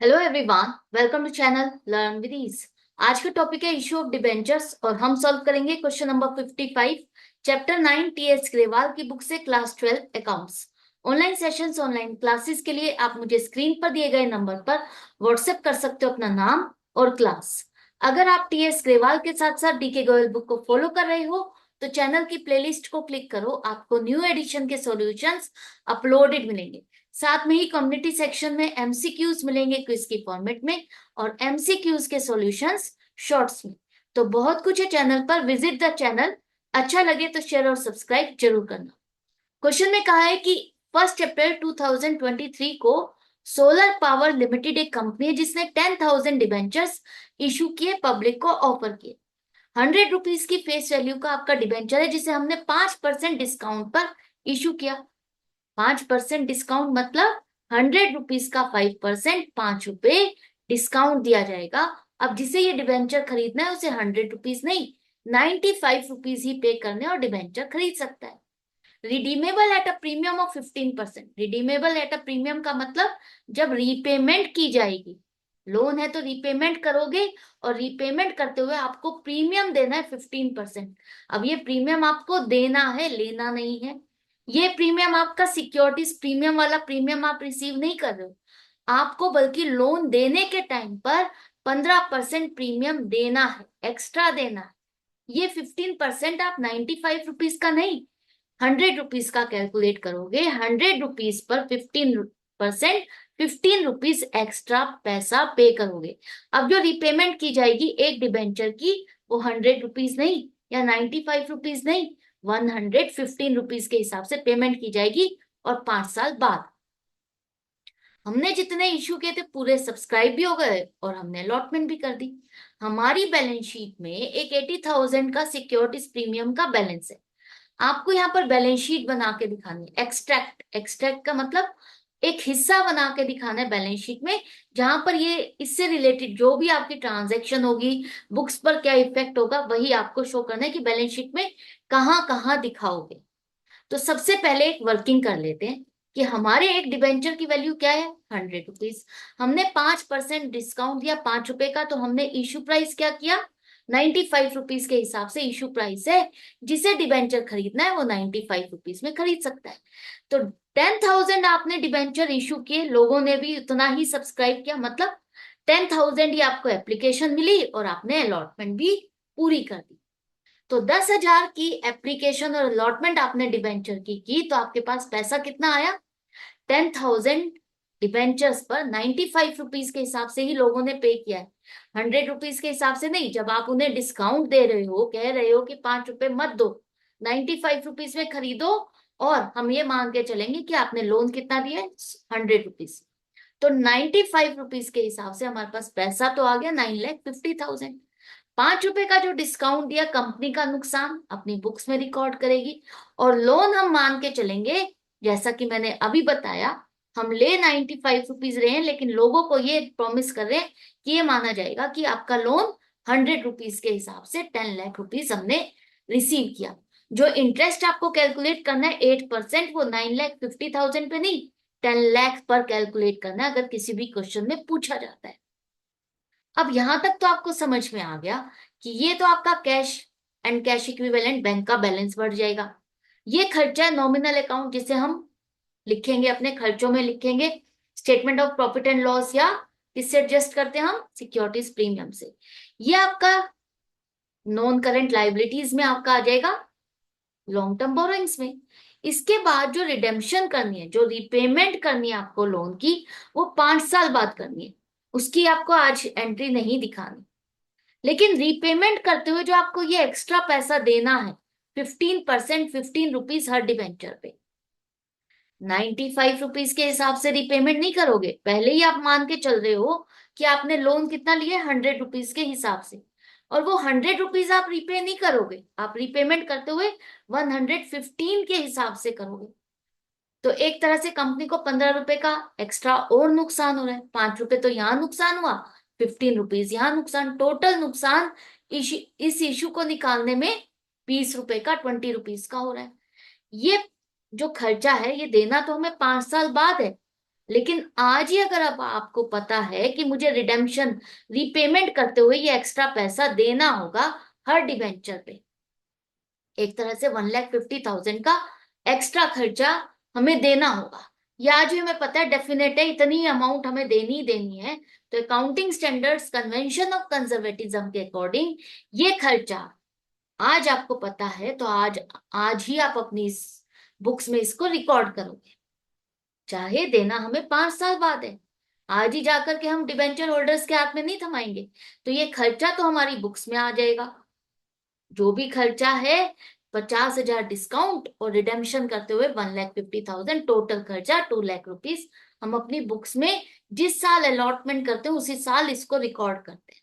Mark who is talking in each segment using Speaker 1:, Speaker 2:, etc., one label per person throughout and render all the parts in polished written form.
Speaker 1: Hello everyone, welcome to channel learn with ease. आज का topic है इशू ऑफ डिबेंचर्स और हम सॉल्व करेंगे question number 55, chapter 9 TS Grewal की बुक से class 12 accounts. Online sessions, online classes के लिए आप मुझे स्क्रीन पर दिए गए नंबर पर व्हाट्सएप कर सकते हो अपना नाम और क्लास। अगर आप टीएस ग्रेवाल के साथ साथ डीके गोयल बुक को फॉलो कर रहे हो तो चैनल की प्लेलिस्ट को क्लिक करो, आपको न्यू एडिशन के सॉल्यूशंस अपलोडेड मिलेंगे। साथ में ही कम्युनिटी सेक्शन में एमसीक्यूज मिलेंगे क्विज की फॉर्मेट में और एमसीक्यूज के सॉल्यूशंस शॉर्ट्स में। तो बहुत कुछ है चैनल पर, विजिट द चैनल। अच्छा लगे तो शेयर और सब्सक्राइब जरूर करना। क्वेश्चन में कहा है कि 1 अप्रैल 2023 को सोलर पावर लिमिटेड एक कंपनी है जिसने 10,000 डिबेंचर्स इशू किए, पब्लिक को ऑफर किए। 100 रुपीज की फेस वैल्यू का आपका डिबेंचर है जिसे हमने 5% डिस्काउंट पर इशू किया। 5% डिस्काउंट मतलब 100 रुपीज का 5%, 5 रुपए डिस्काउंट दिया जाएगा। अब जिसे ये डिबेंचर खरीदना है उसे 100 रुपीज नहीं, 95 रुपीज ही पे करने और डिबेंचर खरीद सकता है। Redeemable at a premium of 15%। Redeemable at a premium का मतलब जब रीपेमेंट की जाएगी, लोन है तो रीपेमेंट करोगे और रीपेमेंट करते हुए आपको प्रीमियम देना है 15%। अब ये प्रीमियम आपको देना है, लेना नहीं है। ये प्रीमियम आपका सिक्योरिटीज प्रीमियम वाला प्रीमियम आप रिसीव नहीं कर रहे हो आपको, बल्कि लोन देने के टाइम पर 15% प्रीमियम देना है, एक्स्ट्रा देना है। ये 15% आप 95 रुपीज का नहीं, 100 रुपीज का कैलकुलेट करोगे। 100 रुपीज पर 15%, 15 रुपीज एक्स्ट्रा पैसा पे करोगे। अब जो रिपेमेंट की जाएगी एक डिबेंचर की, वो 100 रुपीज नहीं या 95 रुपीज नहीं, 115 रुपीज के हिसाब से पेमेंट की जाएगी। और 5 साल बाद हमने जितने इशू किए थे पूरे सब्सक्राइब भी हो गए और हमने अलॉटमेंट भी कर दी। हमारी बैलेंस शीट में एक 80,000 का सिक्योरिटीज प्रीमियम का बैलेंस है। आपको यहाँ पर बैलेंस शीट बना के दिखानी है, एक्सट्रैक्ट, एक्सट्रैक्ट का मतलब एक हिस्सा बना के दिखाना है बैलेंस शीट में, जहां पर ये इससे रिलेटेड जो भी आपकी ट्रांजैक्शन होगी, बुक्स पर क्या इफेक्ट होगा, वही आपको शो करना है कि बैलेंस शीट में कहाँ कहाँ दिखाओगे। तो सबसे पहले एक वर्किंग कर लेते हैं कि हमारे एक डिबेंचर की वैल्यू क्या है, 100 रुपीज। हमने 5% डिस्काउंट दिया, 5 रुपए का, तो हमने इशू प्राइस क्या किया, 95 रुपीज के हिसाब से इशू प्राइस है। जिसे डिबेंचर खरीदना है वो 95 रुपीज में खरीद सकता है। तो 10,000 आपने डिबेंचर इशू किए, लोगों ने भी उतना ही सब्सक्राइब किया, मतलब 10,000 ही आपको एप्लीकेशन मिली और आपने अलॉटमेंट भी पूरी कर दी। तो 10,000 की एप्लीकेशन और अलॉटमेंट आपने डिबेंचर की तो आपके पास पैसा कितना आया, 10,000 डिबेंचर्स पर 95 रुपीज के हिसाब से ही लोगों ने पे किया है, 100 रुपीज के हिसाब से नहीं। जब आप उन्हें डिस्काउंट दे रहे हो, कह रहे हो कि 5 रुपए मत दो, 95 रुपीज में खरीदो, और हम ये मान के चलेंगे कि आपने लोन कितना दिया है, 100 रुपीज। तो 95 रुपीज के हिसाब से हमारे पास पैसा तो आ गया 9,50,000। 5 रुपए का जो डिस्काउंट दिया, कंपनी का नुकसान अपनी बुक्स में रिकॉर्ड करेगी। और लोन हम मान के चलेंगे, जैसा कि मैंने अभी बताया, हम ले 95 रुपीज रहे हैं लेकिन लोगों को ये प्रॉमिस कर रहे हैं कि ये माना जाएगा कि आपका लोन 100 रुपीज के हिसाब से 10 लाख रुपीज हमने रिसीव किया। जो इंटरेस्ट आपको कैलकुलेट करना है 8%, वो 9,50,000 पे नहीं, 10 लाख पर कैलकुलेट करना है अगर किसी भी क्वेश्चन में पूछा जाता है। अब यहां तक तो आपको समझ में आ गया कि ये तो आपका cash and cash equivalent bank का बैलेंस बढ़ जाएगा। ये खर्चा है नॉमिनल अकाउंट, जिसे हम लिखेंगे, अपने खर्चों में लिखेंगे statement of profit and loss, या किससे एडजस्ट करते हैं हम, सिक्योरिटीज प्रीमियम से। ये आपका नॉन करेंट लाइबिलिटीज में आपका आ जाएगा, लॉन्ग टर्म बोरोइंग्स में। इसके बाद जो रिडेम्पशन करनी है, जो रीपेमेंट करनी है आपको लोन की, वो 5 साल बाद करनी है। उसकी आपको आज एंट्री नहीं दिखानी, लेकिन रीपेमेंट करते हुए जो आपको ये एक्स्ट्रा पैसा देना है, 15%, 15 रुपीज हर डिबेंचर पे, 95 रुपीज के हिसाब से रीपेमेंट नहीं करोगे। पहले ही आप मान के चल रहे हो कि आपने लोन कितना लिया, 100 रुपीज के हिसाब से, और वो 100 रुपीज आप रीपे नहीं करोगे, आप रीपेमेंट करते हुए 115 के हिसाब से करोगे। तो एक तरह से कंपनी को 15 रुपए का एक्स्ट्रा और नुकसान हो रहा है। 5 रुपए तो यहाँ नुकसान हुआ, 15 रुपीज यहाँ नुकसान, टोटल नुकसान इस इशू को निकालने में 20 रुपए का, 20 रुपीज का हो रहा है। ये जो खर्चा है ये देना तो हमें 5 साल बाद है, लेकिन आज ही अगर अब आपको पता है कि मुझे रिडेम्पशन रीपेमेंट करते हुए ये एक्स्ट्रा पैसा देना होगा हर डिबेंचर पे, एक तरह से 1,50,000 का एक्स्ट्रा खर्चा हमें देना होगा, ये आज ही हमें पता है, डेफिनेट है, इतनी अमाउंट हमें देनी ही देनी है। तो accounting standards convention of conservatism के अकॉर्डिंग ये खर्चा आज आपको पता है, तो आज आज ही आप अपनी बुक्स में इसको रिकॉर्ड करोगे, चाहे देना हमें 5 साल बाद है। आज ही जाकर के हम डिबेंचर होल्डर्स के हाथ में नहीं थमाएंगे, तो ये खर्चा तो हमारी बुक्स में आ जाएगा। जो भी खर्चा है, 50,000 डिस्काउंट और रिडेम्पशन करते हुए 1,50,000, टोटल खर्चा 2 लाख रुपीज, हम अपनी बुक्स में जिस साल अलॉटमेंट करते हैं उसी साल इसको रिकॉर्ड करते हैं।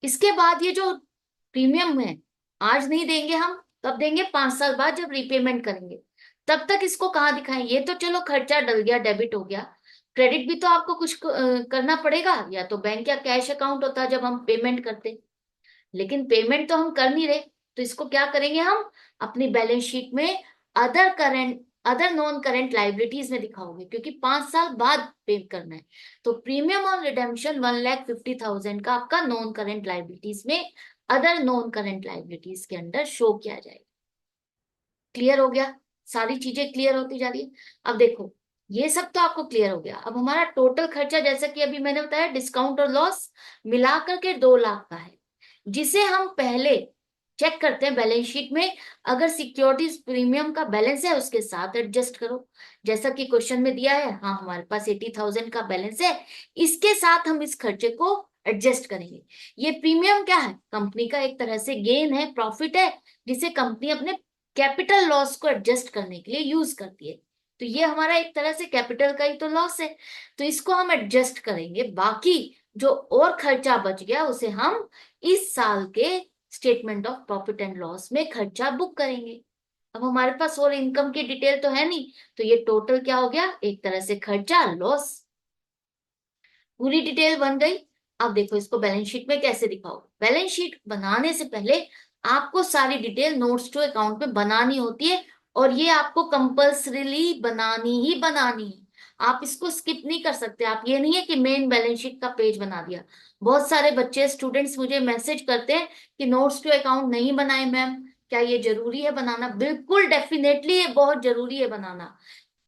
Speaker 1: इसके बाद ये जो प्रीमियम है आज नहीं देंगे हम, तब देंगे 5 साल बाद जब रीपेमेंट करेंगे। तब तक इसको कहाँ दिखाएं, ये तो चलो खर्चा डल गया, डेबिट हो गया। क्रेडिट भी तो आपको कुछ करना पड़ेगा, या तो बैंक या कैश अकाउंट होता है जब हम पेमेंट करते, लेकिन पेमेंट तो हम कर नहीं रहे। तो इसको क्या करेंगे हम अपनी बैलेंस शीट में अदर नॉन करेंट लाइबिलिटीज में दिखाओगे, क्योंकि 5 साल बाद पे करना है। तो प्रीमियम ऑन रिडेम्पशन 1,50,000 का आपका नॉन करेंट लाइबिलिटीज में अदर नॉन करेंट लाइबिलिटीज के अंडर शो किया जाएगा। क्लियर हो गया, सारी चीजें क्लियर होती जा रही है। अब देखो, ये सब तो आपको क्लियर हो गया। अब हमारा टोटल खर्चा, जैसा कि अभी मैंने बताया, डिस्काउंट और लॉस मिलाकर के 2 लाख का है, जिसे हम पहले चेक करते हैं बैलेंस शीट में। अगर सिक्योरिटीज प्रीमियम का बैलेंस है उसके साथ एडजस्ट करो, जैसा कि क्वेश्चन में दिया है। हाँ, हमारे पास 80,000 का बैलेंस है, इसके साथ हम इस खर्चे को एडजस्ट करेंगे। ये प्रीमियम क्या है, कंपनी का एक तरह से गेन है, प्रॉफिट है, जिसे कंपनी अपने कैपिटल लॉस को एडजस्ट करने के लिए यूज करती है। तो ये हमारा एक तरह से कैपिटल का ही तो लॉस है, तो इसको हम एडजस्ट करेंगे। बाकी जो और खर्चा बच गया उसे हम इस साल के statement of profit and loss में खर्चा बुक करेंगे। अब हमारे पास और इनकम की डिटेल तो है नहीं, तो ये टोटल क्या हो गया, एक तरह से खर्चा लॉस, पूरी डिटेल बन गई। अब देखो इसको बैलेंस शीट में कैसे दिखाओ। बैलेंस शीट बनाने से पहले आपको सारी डिटेल नोट्स टू अकाउंट में बनानी होती है, और ये आपको कंपल्सरीली बनानी ही बनानी है। आप इसको स्किप नहीं कर सकते। आप ये नहीं है कि मेन बैलेंस शीट का पेज बना दिया। बहुत सारे बच्चे स्टूडेंट्स मुझे मैसेज करते हैं कि नोट्स टू अकाउंट नहीं बनाए मैम, क्या ये जरूरी है बनाना? बिल्कुल डेफिनेटली ये बहुत जरूरी है बनाना।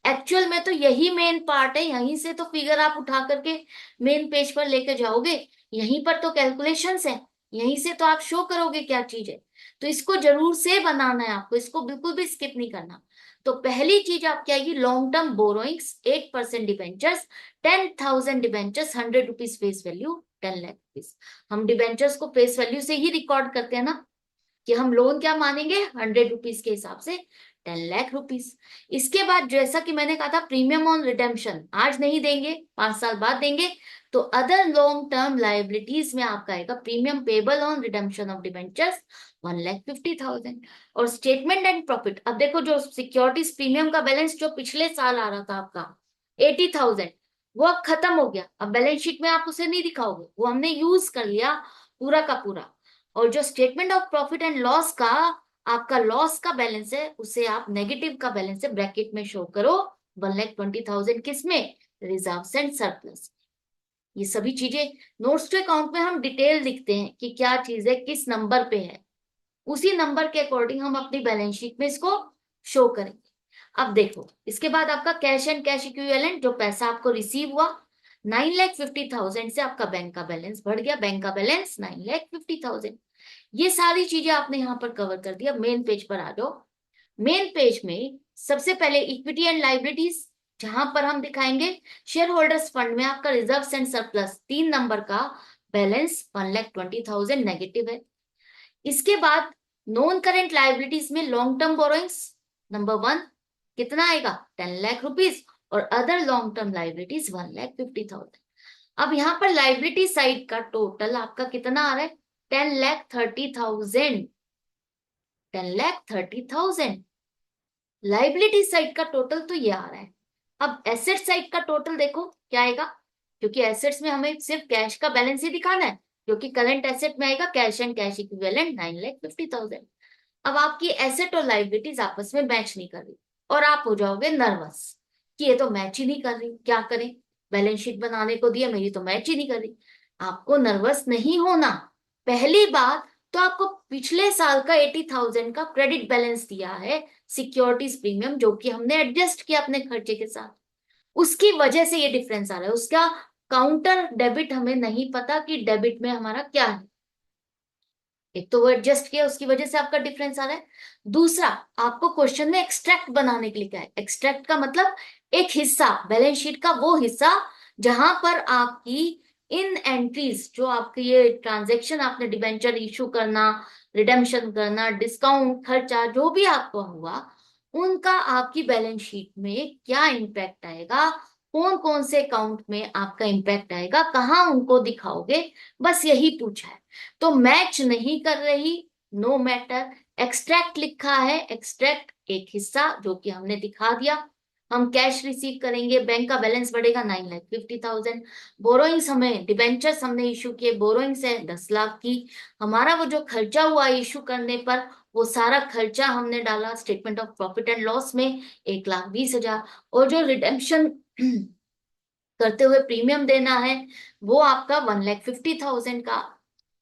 Speaker 1: एक्चुअल में तो यही मेन पार्ट है, यहीं से तो फिगर आप उठा करके मेन पेज पर लेके जाओगे, यहीं पर तो कैलकुलेशंस है, यहीं से तो आप शो करोगे क्या चीज है। तो इसको जरूर से बनाना है आपको, इसको बिल्कुल भी स्किप नहीं करना। तो पहली चीज आपकी आएगी long term borrowings, 8% debentures, 10,000 debentures, 100 rupees face value, 10 lakh rupees. हम डिबेंचर्स को फेस वैल्यू से ही रिकॉर्ड करते हैं ना, कि हम लोन क्या मानेंगे 100 रुपीज के हिसाब से, 10 लाख रुपीज। इसके बाद जैसा कि मैंने कहा था, प्रीमियम ऑन रिडेम्पशन आज नहीं देंगे, 5 साल बाद देंगे। तो अदर लॉन्ग टर्म लाइबिलिटीज में आपका आएगा premium payable on redemption of debentures 1,50,000। और स्टेटमेंट एंड प्रॉफिट, अब देखो जो सिक्योरिटीज प्रीमियम का बैलेंस जो पिछले साल आ रहा था आपका 80,000, वो अब खत्म हो गया। अब बैलेंस शीट में आप उसे नहीं दिखाओगे, वो हमने यूज कर लिया पूरा का पूरा। और जो statement of profit and loss का आपका लॉस का बैलेंस है, उसे आप नेगेटिव का बैलेंस है ब्रैकेट में शो करो, 1,20,000 किस में, रिजर्व एंड सरप्लस। ये सभी चीजें नोट्स टू अकाउंट में हम डिटेल लिखते हैं कि क्या चीज है, किस नंबर पे है, उसी नंबर के अकॉर्डिंग हम अपनी बैलेंस शीट में इसको शो करेंगे। अब देखो इसके बाद आपका कैश एंड कैश इक्विवेलेंट, जो पैसा आपको रिसीव हुआ 9,50,000 से आपका बैंक का बैलेंस बढ़ गया, बैंक का बैलेंस 9,50,000। ये सारी चीजें आपने यहाँ पर कवर कर दिया। मेन पेज पर आ जाओ। मेन पेज में सबसे पहले इक्विटी एंड लाइबिलिटीज, जहां पर हम दिखाएंगे शेयर होल्डर्स फंड में आपका रिजर्व एंड सरप्लस 3 नंबर का बैलेंस 1,20,000 नेगेटिव है। इसके बाद नॉन करेंट लाइबिलिटीज में लॉन्ग टर्म बोरोइंग्स नंबर 1 कितना आएगा, 10 लाख रुपीज, और अदर लॉन्ग टर्म लाइबिलिटीज 1,50,000। अब यहाँ पर लाइबिलिटी साइड का टोटल आपका कितना आ रहा है, 10,30,000, 10,30,000। लाइबिलिटी साइड का टोटल तो ये आ रहा है। अब एसेट साइड का टोटल देखो क्या आएगा, क्योंकि एसेट्स में हमें सिर्फ कैश का बैलेंस ही दिखाना है, क्योंकि करंट एसेट में आएगा कैश एंड कैश इक्विवेलेंट 9,50,000। अब आपकी एसेट और लाइबिलिटीज आपस में मैच नहीं कर रही, और आप हो जाओगे नर्वस कि ये तो मैच ही नहीं कर रही, क्या करें, बैलेंस शीट बनाने को दिया, मेरी तो मैच ही नहीं कर रही। आपको नर्वस नहीं होना। पहली बात तो आपको पिछले साल का 80,000 का क्रेडिट बैलेंस दिया है, सिक्योरिटीज प्रीमियम, जो कि हमने एडजस्ट किया अपने खर्चे के साथ, उसकी वजह से ये डिफरेंस आ रहा है। उसका काउंटर डेबिट हमें नहीं पता कि डेबिट में हमारा क्या है। एक तो वो एडजस्ट किया, उसकी वजह से आपका डिफरेंस आ रहा है। दूसरा, आपको क्वेश्चन में एक्सट्रैक्ट बनाने के लिए क्या है, एक्सट्रैक्ट का मतलब एक हिस्सा, बैलेंस शीट का वो हिस्सा जहां पर आपकी इन एंट्रीज, जो आपके ये ट्रांजेक्शन, आपने डिबेंचर इशू करना, रिडेम्पशन करना, डिस्काउंट, खर्चा जो भी आपका हुआ, उनका आपकी बैलेंस शीट में क्या इम्पैक्ट आएगा, कौन कौन से अकाउंट में आपका इम्पैक्ट आएगा, कहाँ उनको दिखाओगे, बस यही पूछा है। तो मैच नहीं कर रही, नो मैटर, एक्सट्रैक्ट लिखा है, एक्सट्रैक्ट एक हिस्सा जो कि हमने दिखा दिया। हम कैश रिसीव करेंगे, बैंक का बैलेंस बढ़ेगा 9,50,000। बोरोइंग्स, हमें डिबेंचर्स हमने इशू किए, बोरोइंग्स है 10 लाख की। हमारा वो जो खर्चा हुआ इशू करने पर, वो सारा खर्चा हमने डाला statement of profit and loss में, 1,20,000। और जो रिडेम्पशन करते हुए प्रीमियम देना है, वो आपका 1,50,000 का।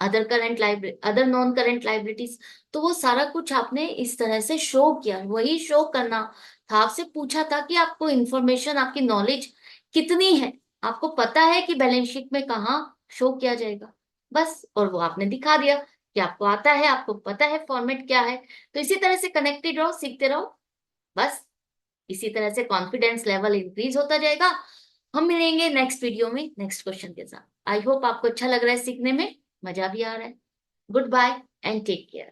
Speaker 1: Other current liability, other non current liabilities, तो वो सारा कुछ आपने इस तरह से शो किया, वही शो करना था। आपसे पूछा था कि आपको इंफॉर्मेशन, आपकी नॉलेज कितनी है, आपको पता है कि बैलेंस शीट में कहाँ शो किया जाएगा, बस। और वो आपने दिखा दिया कि आपको आता है, आपको पता है फॉर्मेट क्या है। तो इसी तरह से कनेक्टेड रहो, सीखते रहो, बस। इसी तरह से कॉन्फिडेंस लेवल इंक्रीज होता जाएगा। हम मिलेंगे नेक्स्ट वीडियो में नेक्स्ट क्वेश्चन के साथ। आई होप आपको अच्छा लग रहा है सीखने में, मजा भी आ रहा है। Good bye and take care.